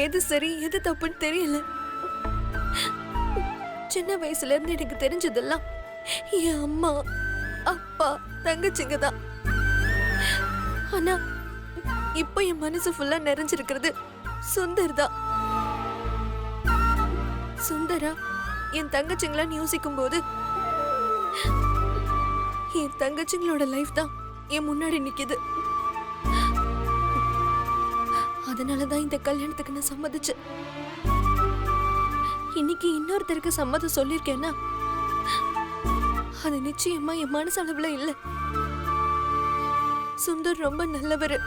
எது சரி எது தப்புன்னு தெரியல. சின்ன வயசுல இருந்து எனக்கு தெரிஞ்சதெல்லாம் என் அம்மா அப்பா தங்கச்சிங்க தான். ஆனா இப்போ என் மனசு ஃபுல்லா நிறைஞ்சிருக்கிறது சுந்தர் தான். சுந்தரா என் தங்கச்சிங்களான்னு யோசிக்கும் போது என் தங்கச்சிங்களோட லைஃப் தான் என் முன்னாடி நிக்குது. அதனாலதான் இந்த கல்யாணத்துக்கு நான் சம்மதிச்சேன். இன்னைக்கு இன்னொருத்தருக்கு சம்மதம் சொல்லிருக்கேன்னா அது நிச்சயமா என் மனசளவுல இல்ல. சுந்தர் ரொம்ப நல்லவர்.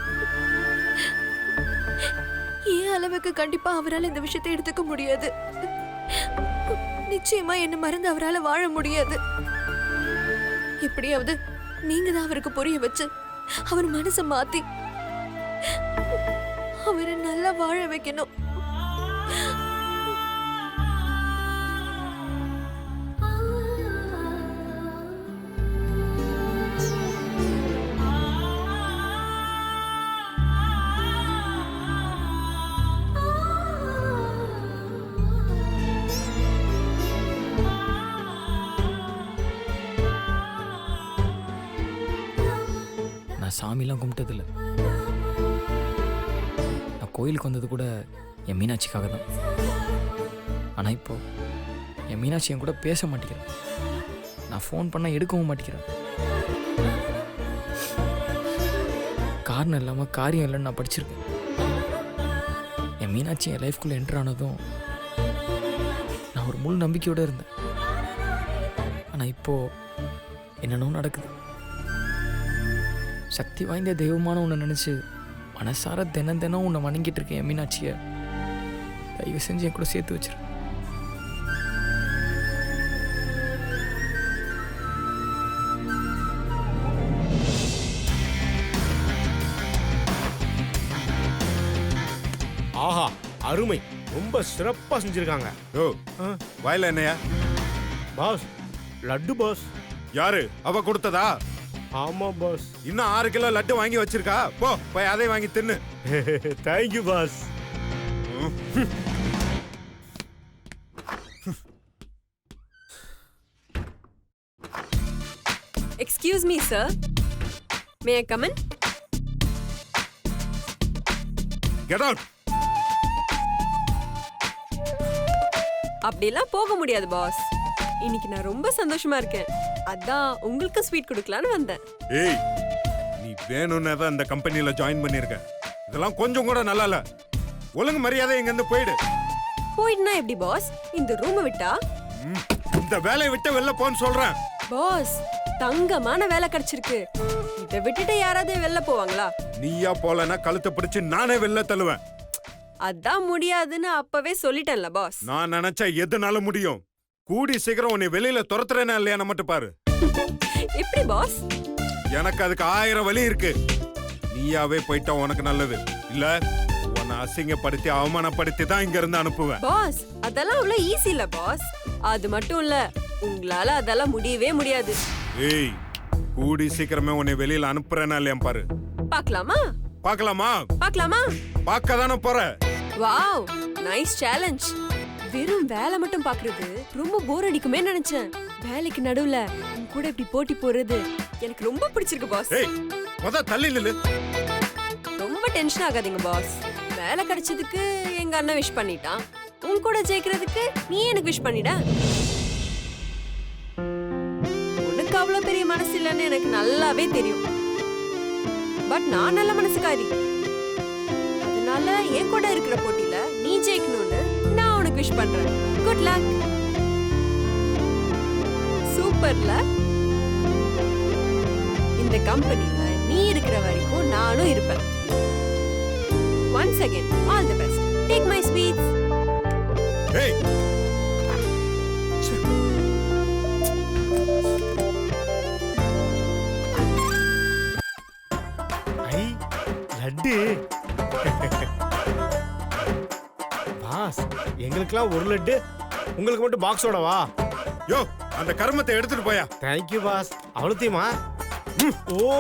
ஏன் அளவுக்கு கண்டிப்பா அவரால் இந்த விஷயத்தை எடுத்துக்க முடியாது. நிச்சயமா என்ன மறந்து அவரால் வாழ முடியாது. எப்படியாவது நீங்க தான் அவருக்கு புரிய வச்சு அவர் மனசை மாத்தி அவரை நல்லா வாழ வைக்கணும். சாமிலாம் கும்பிட்டதில்லை. நான் கோயிலுக்கு வந்தது கூட என் மீனாட்சிக்காக தான். ஆனால் இப்போ என் மீனாட்சி என் கூட பேச மாட்டேங்கிறேன். நான் ஃபோன் பண்ணால் எடுக்கவும் மாட்டேங்கிறேன். காரணம் இல்லாமல் காரியம் இல்லைன்னு நான் படிச்சிருக்கேன். என் மீனாட்சி என் லைஃப்குள்ளே என்ட்ரு ஆனதும் நான் ஒரு முழு நம்பிக்கையோடு இருந்தேன். ஆனால் இப்போது என்னென்னோ நடக்குது. சக்தி வாய்ந்த தெய்வமான உன்னை நினச்சி மனசார தினம் தினம் உன்னை வணங்கிட்டு இருக்கேன். என் மீனாட்சியை தயவு செஞ்சு என் கூட சேர்த்து வச்சிரு. ஆஹா, அருமை, ரொம்ப சிறப்பா செஞ்சிருக்காங்க. ஓ வாயில என்னையா? Boss, laddu boss. யாரு அவ கொடுத்ததா? ஆமா பாஸ். இன்னும் 6 கிலோ லட்டு வாங்கி வச்சிருக்கா. போய் அதை வாங்கி தின்னு. Thank you boss. Excuse me, sir. May I come in? Get out. அப்படிலாம் போக முடியாது பாஸ். இன்னைக்கு நான் ரொம்ப சந்தோஷமா இருக்கேன். அதான் உங்களுக்கு ஸ்வீட் கொடுக்கலான்னு வந்தேன். ஏய், நீ வேணும்னு தான் இந்த கம்பெனில ஜாயின் பண்ணிருக்க. இதெல்லாம் கொஞ்சம் கூட நல்லா இல்ல. ஒழுங்கு மரியாதை இங்க இருந்து போயிடு. போயிடுனா எப்படி பாஸ்? இந்த ரூம் விட்டா? இந்த வேலையை விட்டு வெளில போன்னு சொல்றேன். பாஸ், தங்கமான வேலை கிடைச்சிருக்கு. இதை விட்டுட்டு யாராவது வெளில போவாங்களா? நீயா போலனா கழுத்தை பிடிச்சு நானே வெளில தள்ளுவேன். அதான் முடியாதுன்னு அப்பவே சொல்லிட்டேன்ல பாஸ். நான் நினைச்சா எதுனால முடியும். கூடி சீக்கிரம் உன்னை வெளியில துரத்துறேனா இல்லையா மட்டும் பாரு. எப்படி பாஸ்? எனக்கு அதுக்கு 1000 வழி இருக்கு. நீயாவே போயிட்டா உனக்கு நல்லது. இல்ல உன்னை அசிங்கப்படுத்தி அவமானப்படுத்தி தான் இங்க இருந்து அனுப்புவேன். பாஸ், அதெல்லாம் அவ்வளவு ஈஸி இல்ல பாஸ். அது மட்டும் இல்ல, உங்களால அதெல்லாம் முடியவே முடியாது. ஏய், கூடி சீக்கிரமே உன்னை வெளியில அனுப்புறேனா இல்லையா பாரு. பார்க்கலாமா? பார்க்கலாமா? பார்க்கலாமா? பார்க்க தானே போற. Wow, nice challenge. வெறும் வேலை மட்டும் பாக்குறது ரொம்ப போர் அடிக்குமே நினைச்சேன். வேலைக்கு நடுவுல உன் கூட இப்படி போட்டி போறது எனக்கு ரொம்ப பிடிச்சிருக்கு பாஸ். ஏய், தள்ளி நில்லு. ரொம்ப டென்ஷன் ஆகாதீங்க பாஸ். வேலை கிடைச்சதுக்கு எங்க அண்ணன் விஷ் பண்ணிட்டான். உன் கூட ஜெயிக்கிறதுக்கு நீ எனக்கு விஷ் பண்ணிட. உனக்கு அவ்வளவு பெரிய மனசு இல்லைன்னு எனக்கு நல்லாவே தெரியும். பட் நான் நல்ல மனசுக்காரி. அதனால என் கூட இருக்கிற போட்டியில நீ ஜெயிக்கணும்னு நான் உனக்கு விஷ் பண்றேன். Good luck. சூப்பர்ல. இந்த கம்பெனில நீ இருக்கிற வரைக்கும் நானும் இருப்பேன். Once again all the best. Take my sweets. ஏய், ஐ, லட்டு. பாஸ், எங்களுக்கெல்லாம் ஒரு லட்டு, உங்களுக்கு மட்டும் பாக்ஸோட வா. யோ, அந்த கருமத்தை எடுத்துட்டு போயா. Thank you boss. அவ்வளோத்தையுமா? ஓ,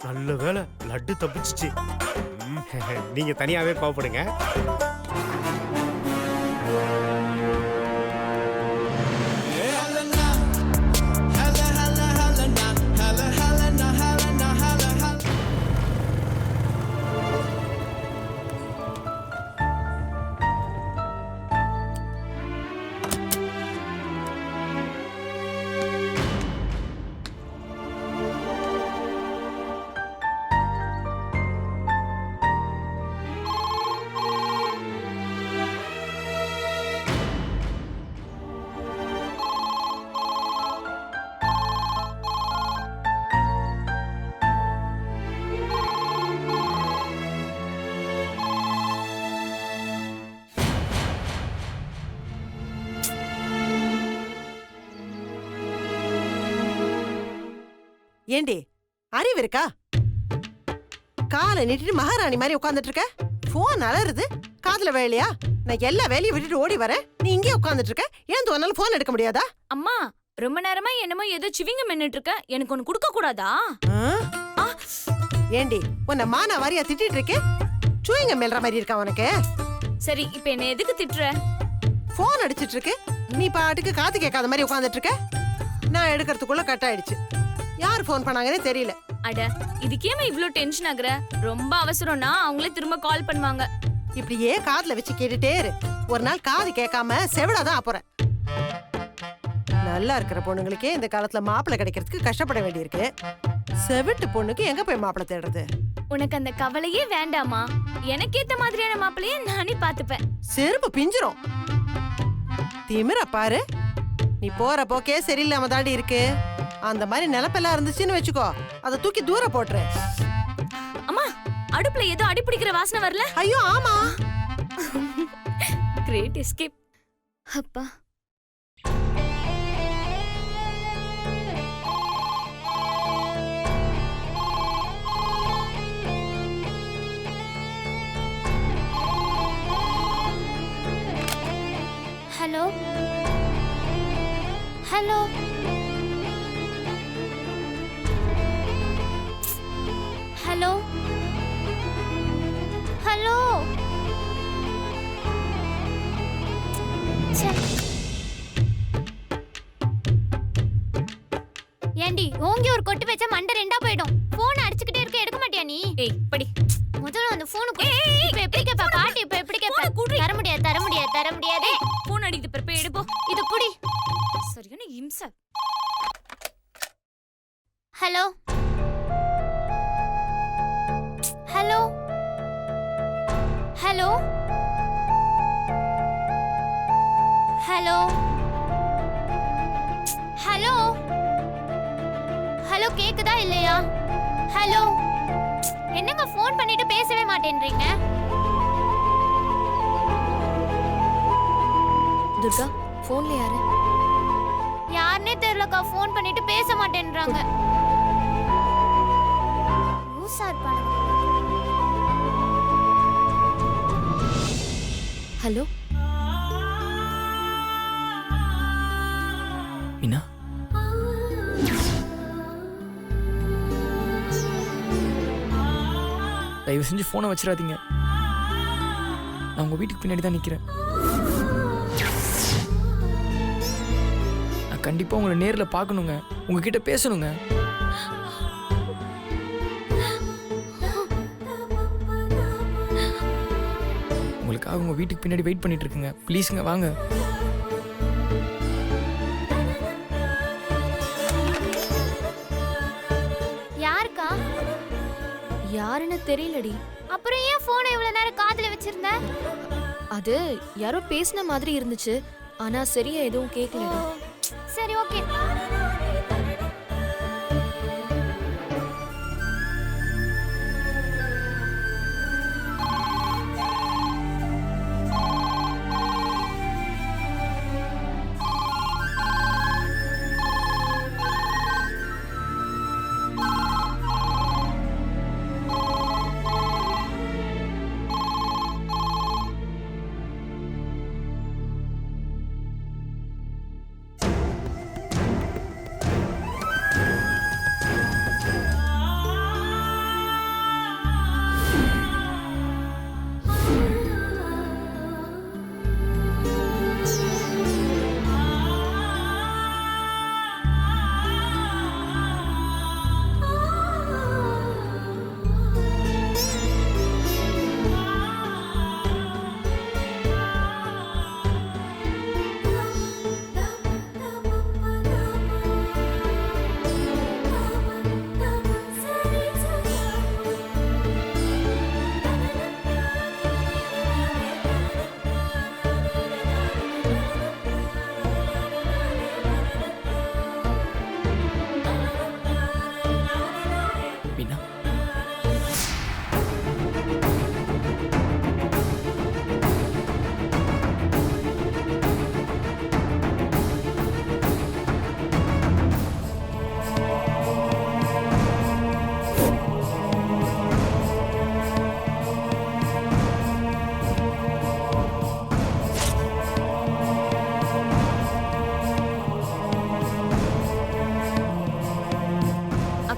நல்ல வேலை, லட்டு தப்பிச்சிச்சு. நீங்க தனியாவே பாவப்படுங்க. ஏண்டி அறிவு இருக்கா? காலை நீட்டிட்டு மகாராணி மாதிரி உட்காந்துட்டு இருக்க. போன் அலறுது, காதுல வேலையா? நான் எல்லா வேலையும் விட்டுட்டு ஓடி வரேன், நீ இங்கே உட்காந்துட்டு இருக்க. ஏன் உன்னால போன் எடுக்க முடியாதா? அம்மா ரொம்ப நேரமா என்னமோ ஏதோ சிவிங்க மென்னுட்டு இருக்க, எனக்கு ஒன்னு கொடுக்க கூடாதா? ஏண்டி உன்னை மானா வாரியா திட்டிட்டு இருக்கேன், சூயிங்க மேல்ற மாதிரி இருக்கா உனக்கு? சரி இப்ப என்ன எதுக்கு திட்டுற? போன் அடிச்சிட்டு இருக்கு, நீ பாட்டுக்கு காது கேட்காத மாதிரி உட்காந்துட்டு இருக்க. நான் எடுக்கிறதுக்குள்ள கட் ஆயிடுச்சு. யார் போன் பண்ணாங்கன்னே தெரியல. அட இதுக்கேமா இவ்ளோ டென்ஷன் ஆகுற? ரொம்ப அவசரம்னா அவங்களே திரும்ப கால் பண்ணுவாங்க. இப்படியே காதுல வச்சு கேட்டுட்டே இரு, ஒரு நாள் காது கேட்காம செவிடாதான் அப்புறம். நல்லா இருக்கிற பொண்ணுங்களுக்கே இந்த காலத்துல மாப்பிள்ளை கிடைக்கிறதுக்கு கஷ்டப்பட வேண்டியிருக்கு. செவிட்டு பொண்ணுக்கு எங்க போய் மாப்பிள்ளை தேடுறது? உனக்கு அந்த கவலையே வேண்டாமா, எனக்கு ஏத்த மாதிரியான மாப்பிள்ளையே நானே பாத்துப்பேன். செருப்பு பிஞ்சிரும். திமிர பாரு, நீ போற போக்கே சரியில்லாம தாண்டி இருக்கு. அந்த மாதிரி நிலப்பெல்லாம் இருந்துச்சுன்னு வச்சுக்கோ, அதை தூக்கி தூர போட்டுரு. அம்மா அடுப்புல ஏதோ அடிப்பிடிக்கிற வாசனை வரல? ஐயோ ஆமா. Great escape. அப்பா ஹலோ ஹலோ ஹலோ ஹலோ. ஏண்டி ஓங்கி ஒரு கொட்டு வச்சா மண்டை ரெண்டா போயிடும். போன் அடிச்சுக்கிட்டே இருக்க, எடுக்க மாட்டியா நீ? ஏய் படி. முதல்ல அந்த போனுக்கு இப்ப எப்படி கேப்பா பாட்டி? இப்ப எப்படி கேப்பா? தர முடியாது தர முடியாது தர முடியாது. போன் அடிக்குது பெருப்பே, எடுப்போ. இது புடி. சரியான இம்சை. Hello hello hello hello hello hello கேக்குதா இல்லையா? ஹலோ. என்னங்க ஃபோன் பண்ணிட்டு பேசவே மாட்டேன்றீங்க? துர்கா, போன்ல யாரு? யாருன்னே தெரியலக்கா, ஃபோன் பண்ணிட்டு பேச மாட்டேன்றாங்க. லூசா இருப்பானுங்க. ஹலோ மீனா, தயவு செஞ்சு போனை வச்சிடாதீங்க. நான் உங்க வீட்டுக்கு பின்னாடி தான் நிக்கிறேன். நான் கண்டிப்பா உங்களை நேர்ல பார்க்கணுங்க, உங்ககிட்ட பேசணுங்க. உங்களுக்காக உங்க வீட்டுக்கு பின்னாடி வெயிட் பண்ணிட்டு இருக்குங்க. ப்ளீஸ்ங்க வாங்க. யாருக்கா? யாருன்னு தெரியலடி. அப்புறம் ஏன் போனை இவ்வளவு நேரம் காதுல வச்சிருந்த? அது யாரோ பேசின மாதிரி இருந்துச்சு, ஆனா சரியா எதுவும் கேட்கலடி. சரி ஓகே.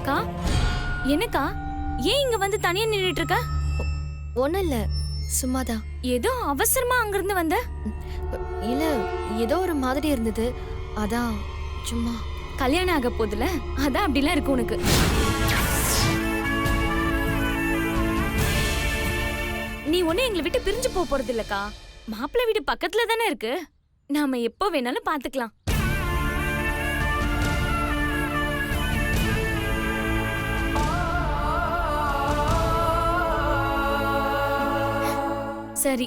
அக்கா என்னக்கா ஏன் இங்க வந்து தனியா நின்னுட்டு இருக்க? ஒன்றும் இல்லை, சும்மாதான். ஏதோ அவசரமா அங்கிருந்து வந்த? இல்லை, ஏதோ ஒரு மாதிரி இருந்தது, அதான் சும்மா. கல்யாணம் ஆக போதுல, அதான் அப்படிலாம் இருக்கு உனக்கு. நீ ஒண்ணு எங்களை விட்டு பிரிஞ்சு போறது இல்லக்கா. மாப்பிள்ளை வீடு பக்கத்துல தானே இருக்கு, நாம எப்போ வேணாலும் பாத்துக்கலாம். சரி,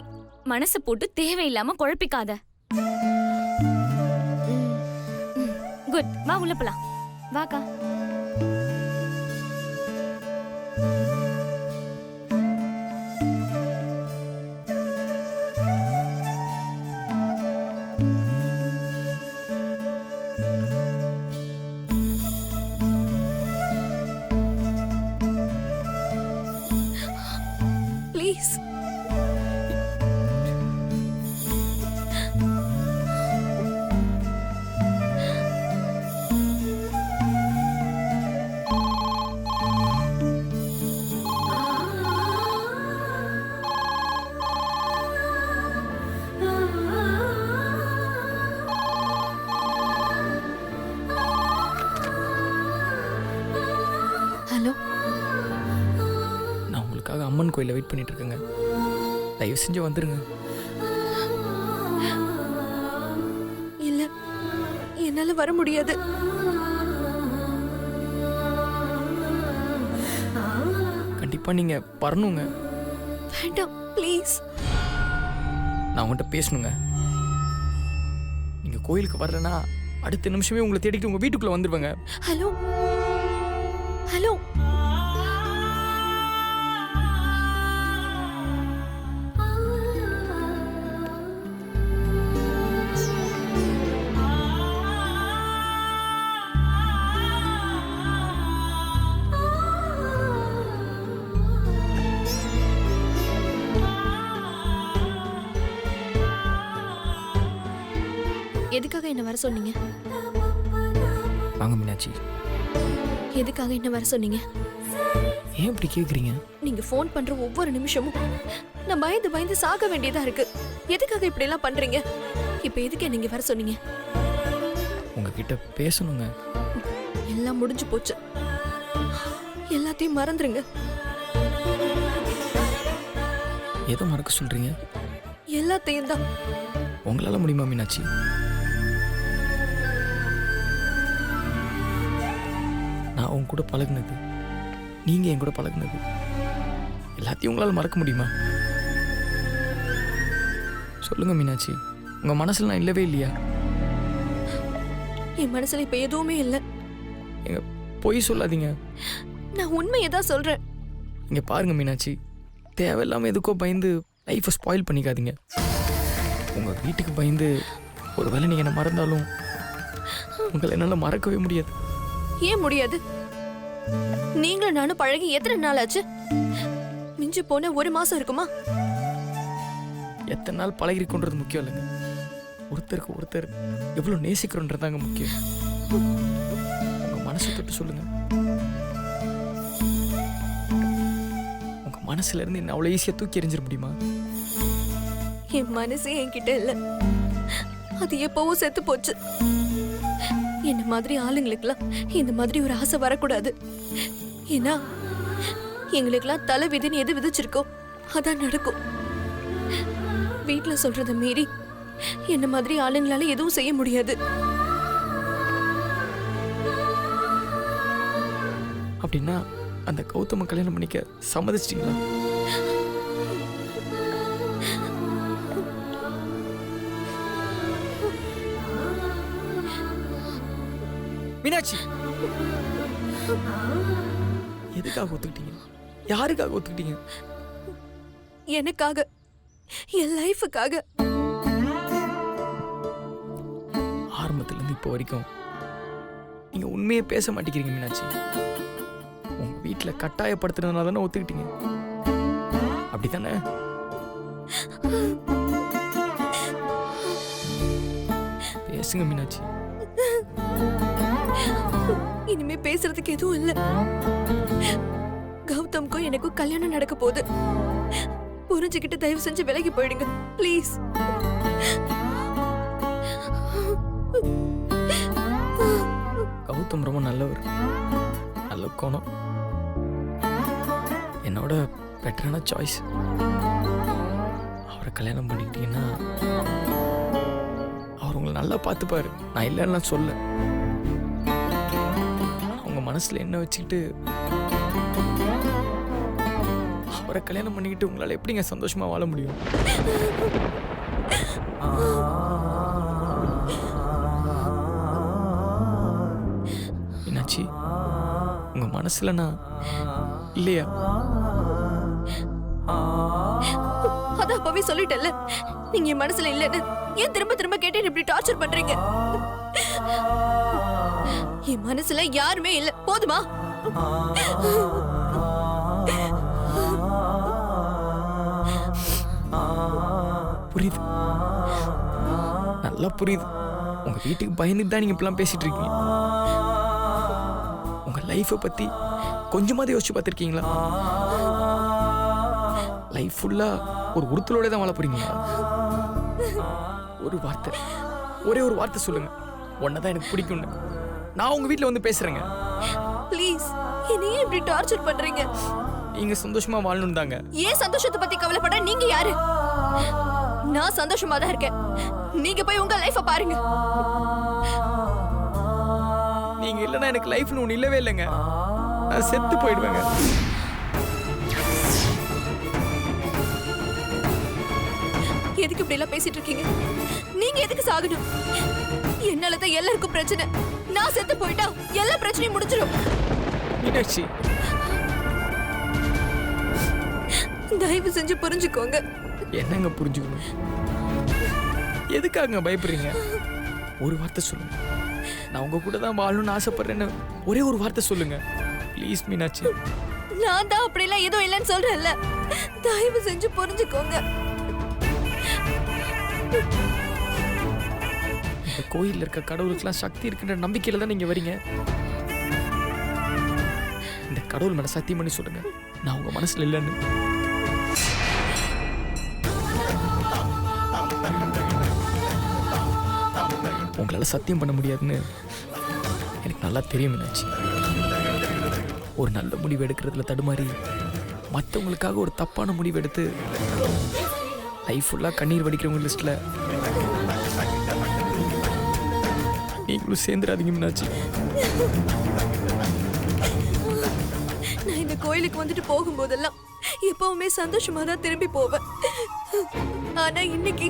மனசு போட்டு தேவையில்லாம குழப்பிக்காத. குட், வா உள்ள போலாம். வாக்கா. ப்ளீஸ். ஹலோ, நான் உங்களுக்காக அம்மன் கோயிலில் வெயிட் பண்ணிட்டு இருக்கேங்க. தயவு செஞ்சு வந்துருங்க. இல்லை, என்னால் வர முடியாது. கண்டிப்பாக நீங்கள் வரணுங்க. வேண்டாம், ப்ளீஸ். நான் உங்கள்கிட்ட பேசணுங்க. நீங்கள் கோயிலுக்கு வரலன்னா அடுத்த நிமிஷமே உங்களை தேடிட்டு உங்கள் வீட்டுக்குள்ளே வந்துடுவேங்க. ஹலோ ஹலோ, எதுக்காக என்ன வர சொன்னீங்க? வாங்க மீனாட்சி. எதுக்காக என்ன வர சொன்னீங்க? ஏன் இப்படி கேட்குறீங்க? நீங்க ஃபோன் பண்ற ஒவ்வொரு நிமிஷமும் நான் பயந்து பயந்து சாக வேண்டியதா இருக்கு. எதுக்காக இப்படி எல்லாம் பண்றீங்க? இப்ப எதுக்கு நீங்க வர சொன்னீங்க? உங்ககிட்ட பேசணுங்க. எல்லாம் முடிஞ்சு போச்சு, எல்லாத்தையும் மறந்துருங்க. எதை மறக்க சொல்கிறீங்க? எல்லாத்தையும் தான். உங்களால் முடியுமா மீனாட்சி? நான் உங்க கூட பழகுனது, நீங்கள் என் கூட பழகுனது எல்லாத்தையும் உங்களால் மறக்க முடியுமா? சொல்லுங்க மீனாட்சி, உங்கள் மனசில் நான் இல்லவே இல்லையா? என் மனசுல இப்ப எதுவுமே இல்லை. எங்க பொய் சொல்லாதீங்க. நான் உண்மையை தான் சொல்றேன். இங்கே பாருங்க மீனாட்சி, தேவையில்லாமல் எதுக்கோ பயந்து லைஃப்பை ஸ்பாயில் பண்ணிக்காதீங்க. உங்கள் வீட்டுக்கு பயந்து ஒரு வேளை நீங்கள் என்ன மறந்தாலும் உங்களை என்னால் மறக்கவே முடியாது. ஏன் முடியாது? நீங்களும் நானும் பழகி எத்தனை நாள் ஆச்சு? மிஞ்சி போன 1 மாசம் இருக்குமா? எத்தனை நாள் பழகி கொண்டது முக்கியம் இல்லைங்க, ஒருத்தருக்கு ஒருத்தர் எவ்வளோ நேசிக்கிறோன்றதாங்க முக்கியம். உங்க மனசை தொட்டு சொல்லுங்க. உங்க மனசுல இருந்து என்ன அவ்வளோ ஈஸியாக தூக்கி எறிஞ்சிட முடியுமா? என் மனசே என்கிட்ட இல்ல, அது எப்பவோ செத்து போச்சு. என்ன மாதிரி ஆளுங்களுக்குலாம் இந்த மாதிரி ஒரு ஆசை வரக்கூடாது. ஏன்னா எங்களுக்கெல்லாம் தலை விதின்னு எது விதிச்சிருக்கோ அதான் நடக்கும். வீட்டுல சொல்றத மீறி என்ன மாதிரி ஆளுங்களால எதுவும் செய்ய முடியாது. அப்படின்னா அந்த கௌதம கல்யாணம் பண்ணிக்க சம்மதிச்சிட்டீங்களா? மீனாட்சி, எதுக்காக ஒத்துக்கிட்டீங்க? யாருக்காக ஒத்துக்கிட்டீங்க? எனக்காக, என் லைஃபுக்காக. ஆரம்பத்துல இருந்து இப்போ வரைக்கும் நீங்க உண்மையே பேச மாட்டேங்கிறீங்க மீனாட்சி. உங்க வீட்டுல கட்டாயப்படுத்துறதுனால தானே ஒத்துக்கிட்டீங்க, அப்படித்தானே? பேசுங்க மீனாட்சி. இனிமே பேசுறதுக்கு எதுவும் இல்ல. கௌதம்க்கும் எனக்கும் கல்யாணம் நடக்க போகுது. புரிஞ்சுக்கிட்டு தயவு செஞ்சு விலகி போயிடுங்க ப்ளீஸ். கௌதம் ரொம்ப நல்லவர், நல்ல கோணம், என்னோட பெட்டரான சாய்ஸ். அவரை கல்யாணம் பண்ணிக்கிட்டீங்கன்னா அவர் உங்களை நல்லா பார்த்துப்பாரு. நான் இல்லைன்னா சொல்ல. அவங்க மனசுல என்ன வச்சுக்கிட்டு அவரை கல்யாணம் பண்ணிக்கிட்டு உங்களால் எப்படிங்க சந்தோஷமா வாழ முடியும்? என்னாச்சு? உங்க மனசுல நான் இல்லையா? அதான் அப்பவே சொல்லிட்டேன்ல, நீங்க என் மனசுல இல்லன்னு. ஏன் திரும்ப திரும்ப கேட்டு இப்படி டார்ச்சர் பண்றீங்க? என் மனசுல யாருமே இல்ல, போதுமா? புரியுது, நல்லா புரியுது. உங்க வீட்டுக்கு பயந்துட்டு தான் நீங்க இப்பெல்லாம் பேசிட்டு இருக்கீங்க. உங்க லைஃபை பத்தி கொஞ்சமாவது யோசிச்சு பார்த்திருக்கீங்களா? லைஃப் ஃபுல்லா ஒரு உறுத்தலோட தான் வாழ போறீங்களா? ஒரு வார்த்தை, ஒரே ஒரு வார்த்தை சொல்லுங்க, உன்னதான் எனக்கு பிடிக்கும்னு. நான் உங்க வீட்டுல வந்து பேசுறேங்க. ப்ளீஸ், என்னையே இப்படி டார்ச்சர் பண்றீங்க? நீங்க சந்தோஷமா வாழணும் தாங்க. ஏன் சந்தோஷத்தை பத்தி கவலைப்பட நீங்க யாரு? நான் சந்தோஷமா தான் இருக்கேன். நீங்க போய் உங்க லைஃப பாருங்க. நீங்க இல்லைன்னா எனக்கு லைஃப்னு ஒண்ணு இல்லவே இல்லைங்க. நான் செத்து போயிடுவேங்க. எதுக்கு இப்படி எல்லாம் பேசிட்டு இருக்கீங்க? நீங்க எதுக்கு சாகணும்? என்னாலதான் எல்லாருக்கும் பிரச்சனை. நான் செத்து போயிட்டா எல்லா பிரச்சனையும் முடிஞ்சிடும். மீனாட்சி, தயவு செஞ்சு புரிஞ்சுக்கோங்க. என்னங்க புரிஞ்சுக்கணும்? எதுக்காக பயப்படுறீங்க? ஒரு வார்த்தை சொல்லுங்க, நான் உங்க கூட தான் வாழணும்னு ஆசைப்படுறேன்னு ஒரே ஒரு வார்த்தை சொல்லுங்க ப்ளீஸ் மீனாட்சி. நான் தான் அப்படிலாம் எதுவும் இல்லைன்னு சொல்றேன்ல, தயவு செஞ்சு புரிஞ்சுக்கோங்க. இந்த கோயில்ல இருக்க கடவுளுக்கெல்லாம் சக்தி இருக்குன்ற நம்பிக்கையில தான் நீங்க வரீங்க. இந்த கடவுள் மேல சத்தியம் பண்ணி சொல்லுங்க, நான் உங்க மனசுல இல்லைன்னு. உங்களால சத்தியம் பண்ண முடியாதுன்னு எனக்கு நல்லா தெரியும் மீனாட்சி. ஒரு நல்ல முடிவு எடுக்கிறதுல தடுமாறி மற்றவங்களுக்காக ஒரு தப்பான முடிவு எடுத்து லைஃப் ஃபுல்லாக கண்ணீர் வடிக்கிறவங்க லிஸ்ட்ல நீங்களும் சேர்ந்துடாதீங்க மீனாட்சி. நான் இந்த கோயிலுக்கு வந்துட்டு போகும்போதெல்லாம் எப்பவுமே சந்தோஷமா தான் திரும்பி போவேன். ஆனா இன்னைக்கு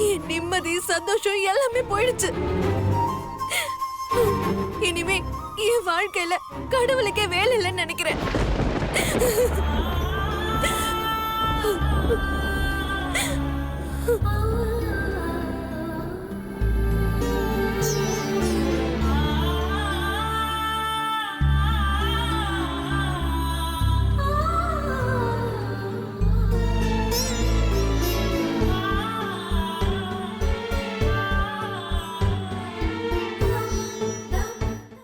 என் நிம்மதி, சந்தோஷம் எல்லாமே போயிடுச்சு. இனிமே என் வாழ்க்கையில கடவுளுக்கே வேலை இல்லைன்னு நினைக்கிறேன்.